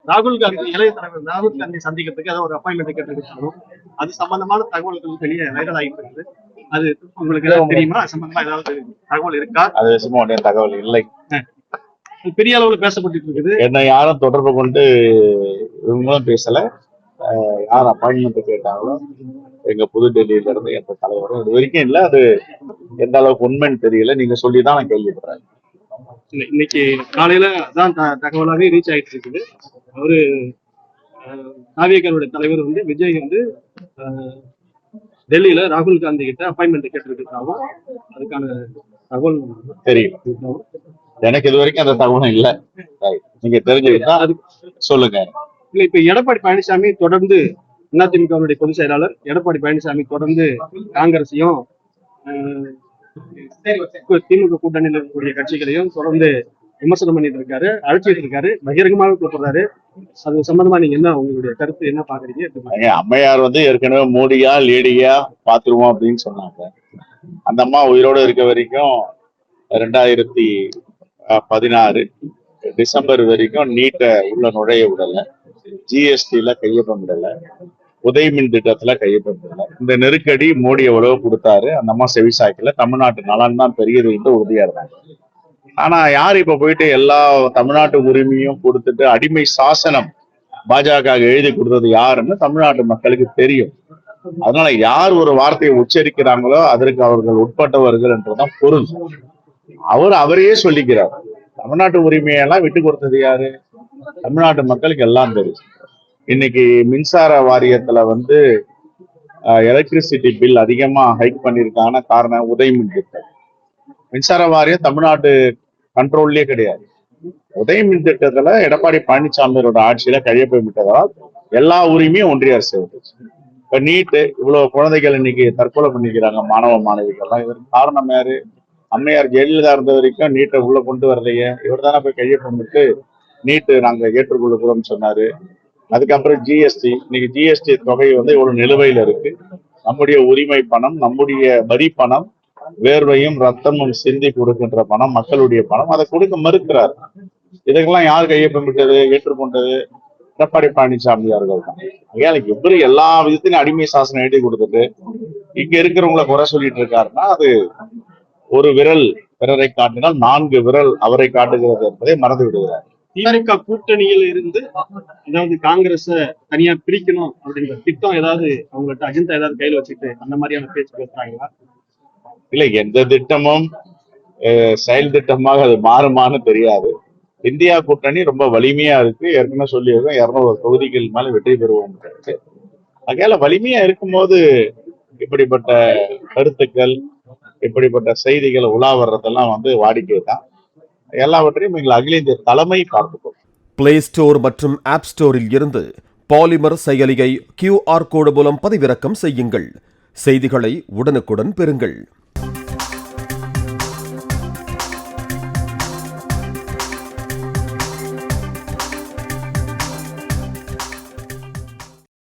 ராகுல் காந்தி இளைய தலைவர் ராகுல் காந்தி சந்திக்கிறதுக்கு ஏதாவது ஒரு அப்பாயின்மெண்ட் கேட்டிருக்காங்க. அது சம்பந்தமான தகவல்கள் வெளியே வைரல் ஆகிட்டு இருக்குது. அது உங்களுக்கு ஏதாவது தெரியுமா? சம்பந்தமா ஏதாவது தகவல் இருக்கா? அது விஷயமா தகவல் இல்லை. பெரிய அளவுல பேசப்பட்டு இருக்குது. என்ன யாரும் தொடர்பு கொண்டு இவங்களும் பேசல. யார் அப்பாயின்மெண்ட் கேட்டாங்களோ எங்க புதுடெல்லியில இருந்து எந்த தலைவரும் இது வரைக்கும் இல்ல. அது எந்த அளவுக்கு உண்மைன்னு தெரியல. நீங்க சொல்லிதான் நான் கேள்விப்படுறேன். இன்னைக்கு காலையில அதான் தகவலாவே ரீச் ஆயிட்டு இருக்குது. அவரு தாவேகாவுடைய தலைவர் வந்து விஜய் வந்து டெல்லியில ராகுல் காந்தி கிட்ட அப்பாயின்மெண்ட் கேட்டிருக்காங்க. அதுக்கான தகவல் தெரியும். எனக்கு இது வரைக்கும் அந்த தகவலும் இல்ல. நீங்க தெரிஞ்சுக்கிட்டா அது சொல்லுங்க. இல்ல, இப்ப எடப்பாடி பழனிசாமி தொடர்ந்து அதிமுகவுடைய பொதுச் செயலாளர் எடப்பாடி பழனிசாமி தொடர்ந்து காங்கிரஸையும் திமுக கூட்டணியில் இருக்கக்கூடிய கட்சிகளையும் தொடர்ந்து விமர்சனம் பண்ணிட்டு இருக்காரு, அழைச்சிட்டு இருக்காரு, பகிரங்கமாக கூப்பிடுறாரு. அது சம்பந்தமா நீங்க என்ன உங்களுடைய கருத்து என்ன பாக்குறீங்க? அம்மையார் வந்து ஏற்கனவே மோடியா லேடியா பாத்துருவோம் அப்படின்னு சொன்னாங்க. அந்த அம்மா உயிரோடு இருக்க வரைக்கும் 2016 டிசம்பர் வரைக்கும் நீட்டை உள்ள நுழைய விடல, ஜிஎஸ்டில கையொப்பமிடல, உதயமின் திட்டத்துல கையொப்பமிடல. இந்த நெருக்கடி மோடி எவ்வளவு கொடுத்தாரு, அந்த அம்மா செவிசாய்க்கல. தமிழ்நாட்டு நலன் தான் பெரியது என்று உறுதியா இருந்தாங்க. ஆனா யார் இப்ப போயிட்டு எல்லா தமிழ்நாட்டு உரிமையும் கொடுத்துட்டு அடிமை சாசனம் பாஜக எழுதி கொடுத்தது யாருன்னு தமிழ்நாட்டு மக்களுக்கு தெரியும். அதனால யார் ஒரு வார்த்தையை உச்சரிக்கிறாங்களோ அதற்கு அவர்கள் உட்பட்டவர்கள் என்றுதான் பொருள். அவரையே சொல்லிக்கிறார். தமிழ்நாட்டு உரிமையெல்லாம் விட்டு கொடுத்தது யாரு? தமிழ்நாட்டு மக்களுக்கு எல்லாம் தெரியும். இன்னைக்கு மின்சார வாரியத்துல வந்து எலக்ட்ரிசிட்டி பில் அதிகமா ஹைக் பண்ணிருக்கான காரணம் உதயமின் திட்டம். மின்சார வாரியம் தமிழ்நாட்டு கண்ட்ரோல்லயே கிடையாது. உதயமின் திட்டத்துல எடப்பாடி பழனிசாமியோட ஆட்சியில கையொப்பமிட்டதால் எல்லா உரிமையும் ஒன்றிய அரசு வந்துச்சு. இப்ப நீட்டு இவ்வளவு குழந்தைகள் இன்னைக்கு தற்கொலை பண்ணிக்கிறாங்க, மாணவ மாணவிகள்லாம். இதற்கு காரணம் யாரு? அம்மையார் ஜெயலலிதா இருந்த வரைக்கும் நீட்டை உள்ள கொண்டு வரலையே. இவர் தானே போய் கையொப்பமிட்டு நீட்டு நாங்க ஏற்றுக்கொள்ளுகிறோம்னு சொன்னாரு. அதுக்கப்புறம் ஜிஎஸ்டி, இன்னைக்கு ஜிஎஸ்டி தொகை வந்து இவ்வளவு நிலுவையில இருக்கு. நம்முடைய உரிமை பணம், நம்முடைய வரி பணம், வேர்வையும் ரத்தமும் சிந்தி கொடுக்கின்ற பணம், மக்களுடைய பணம், அதை கொடுக்க மறுக்கிறார். இதுக்கெல்லாம் யார் கையொப்பமிட்டது, ஏற்றுக்கொண்டது? எடப்பாடி பழனிசாமி அவர்கள் தான். இவரு எல்லா விதத்திலும் அடிமை சாசனம் எழுதி கொடுத்துட்டு இங்க இருக்கிறவங்களை குறை சொல்லிட்டு இருக்காருன்னா அது ஒரு விரல் பிறரை காட்டினால் 4 விரல் அவரை காட்டுகிறது என்பதை மறந்து விடுகிறார். திமுக கூட்டணியில் இருந்து அதாவது காங்கிரஸ தனியா பிரிக்கணும் அப்படின்ற திட்டம் ஏதாவது அவங்கள்ட்ட அஜெண்டா ஏதாவது கையில வச்சுட்டு அந்த மாதிரியான பேச்சு பேசுறாங்களா? இல்ல, எந்த திட்டமும் செயல் திட்டமாக அது மாறுமானு தெரியாது. இந்தியா கூட்டணி ரொம்ப வலிமையா இருக்கு. ஏற்கனவே சொல்லியிருக்கோம் 200 தொகுதிகள் மேல வெற்றி பெறுவோம். அதனால வலிமையா இருக்கும்போது இப்படிப்பட்ட கருத்துக்கள், இப்படிப்பட்ட செய்திகள் உலா வர்றதெல்லாம் வந்து வாடிக்கை தான். எல்லாவற்றையும் எங்கள் அகில இந்திய தலைமை பார்த்துக்கோ. பிளே ஸ்டோர் மற்றும் ஆப் ஸ்டோரில் இருந்து பாலிமர் செயலியை QR கோடு மூலம் பதிவிறக்கம் செய்யுங்கள். செய்திகளை உடனுக்குடன் பெறுங்கள்.